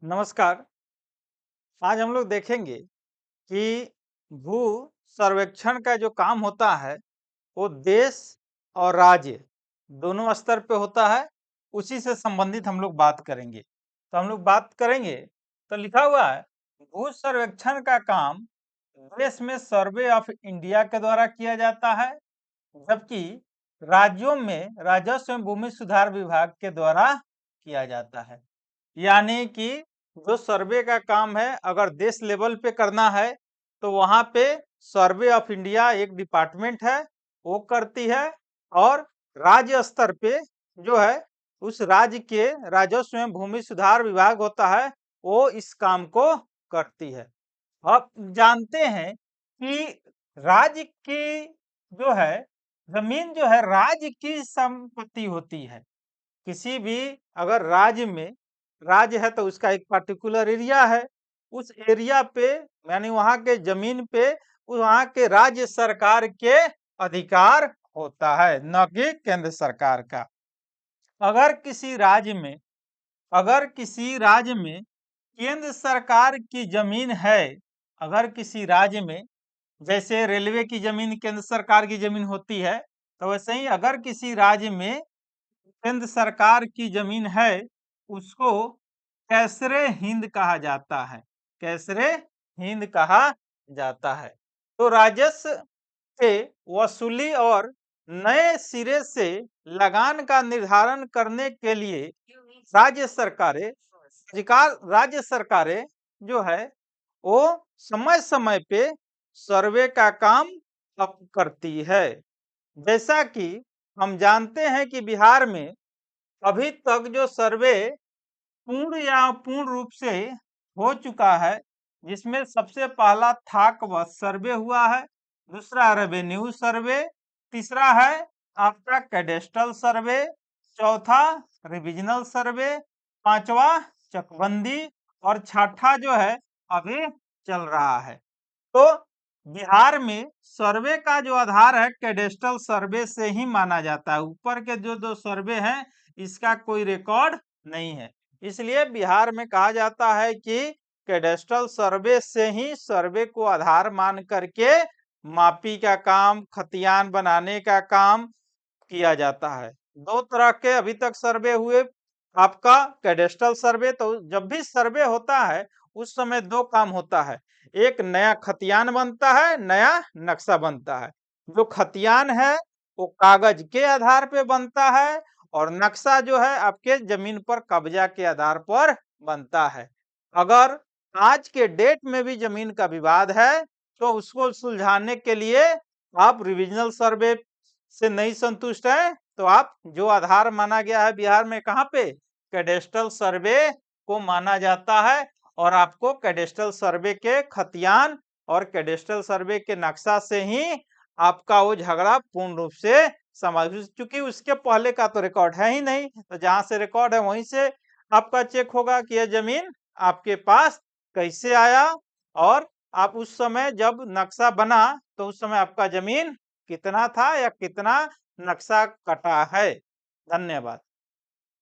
नमस्कार। आज हम लोग देखेंगे कि भू सर्वेक्षण का जो काम होता है वो देश और राज्य दोनों स्तर पे होता है। उसी से संबंधित हम लोग बात करेंगे। तो हम लोग बात करेंगे तो लिखा हुआ है भू सर्वेक्षण का काम देश में सर्वे ऑफ इंडिया के द्वारा किया जाता है, जबकि राज्यों में राजस्व एवं भूमि सुधार विभाग के द्वारा किया जाता है। यानी कि जो सर्वे का काम है अगर देश लेवल पे करना है तो वहां पे सर्वे ऑफ इंडिया एक डिपार्टमेंट है, वो करती है। और राज्य स्तर पे जो है उस राज्य के राजस्व एवं भूमि सुधार विभाग होता है, वो इस काम को करती है। आप जानते हैं कि राज्य की जो है जमीन जो है राज्य की संपत्ति होती है। किसी भी अगर राज्य है तो उसका एक पर्टिकुलर एरिया है। उस एरिया पे यानी वहां के जमीन पे वहां के राज्य सरकार के अधिकार होता है, न कि केंद्र सरकार का। अगर किसी राज्य में अगर किसी राज्य में केंद्र सरकार की जमीन है, अगर किसी राज्य में जैसे रेलवे की जमीन केंद्र सरकार की जमीन होती है, तो वैसे ही अगर किसी राज्य में केंद्र सरकार की जमीन है, उसको कैसरे हिंद कहा जाता है। कैसरे हिंद कहा जाता है। तो राजस्व से वसूली और नए सिरे से लगान का निर्धारण करने के लिए राज्य सरकारें राज्य सरकारें जो है वो समय समय पे सर्वे का काम अब करती है। जैसा कि हम जानते हैं कि बिहार में अभी तक जो सर्वे पूर्ण रूप से हो चुका है, जिसमें सबसे पहला थाक व सर्वे हुआ है, दूसरा रेवेन्यू सर्वे, तीसरा है आपका कैडेस्ट्रल सर्वे, चौथा रिविजनल सर्वे, पांचवा चकबंदी और छठा जो है अभी चल रहा है। तो बिहार में सर्वे का जो आधार है कैडेस्ट्रल सर्वे से ही माना जाता है। ऊपर के जो दो सर्वे हैं इसका कोई रिकॉर्ड नहीं है, इसलिए बिहार में कहा जाता है कि कैडेस्ट्रल सर्वे से ही सर्वे को आधार मान करके मापी का काम, खतियान बनाने का काम किया जाता है। दो तरह के अभी तक सर्वे हुए। आपका कैडेस्ट्रल सर्वे, तो जब भी सर्वे होता है उस समय दो काम होता है, एक नया खतियान बनता है, नया नक्शा बनता है। जो खतियान है वो कागज के आधार पे बनता है और नक्शा जो है आपके जमीन पर कब्जा के आधार पर बनता है। अगर आज के डेट में भी जमीन का विवाद है तो उसको सुलझाने के लिए आप रिविजनल सर्वे से नहीं संतुष्ट है तो आप जो आधार माना गया है बिहार में कहाँ पे कैडेस्ट्रल सर्वे को माना जाता है। और आपको कैडेस्ट्रल सर्वे के खतियान और कैडेस्ट्रल सर्वे के नक्शा से ही आपका वो झगड़ा पूर्ण रूप से समाप्त, क्योंकि उसके पहले का तो रिकॉर्ड है ही नहीं। तो जहां से रिकॉर्ड है वहीं से आपका चेक होगा कि यह जमीन आपके पास कैसे आया और आप उस समय जब नक्शा बना तो उस समय आपका जमीन कितना था या कितना नक्शा कटा है। धन्यवाद।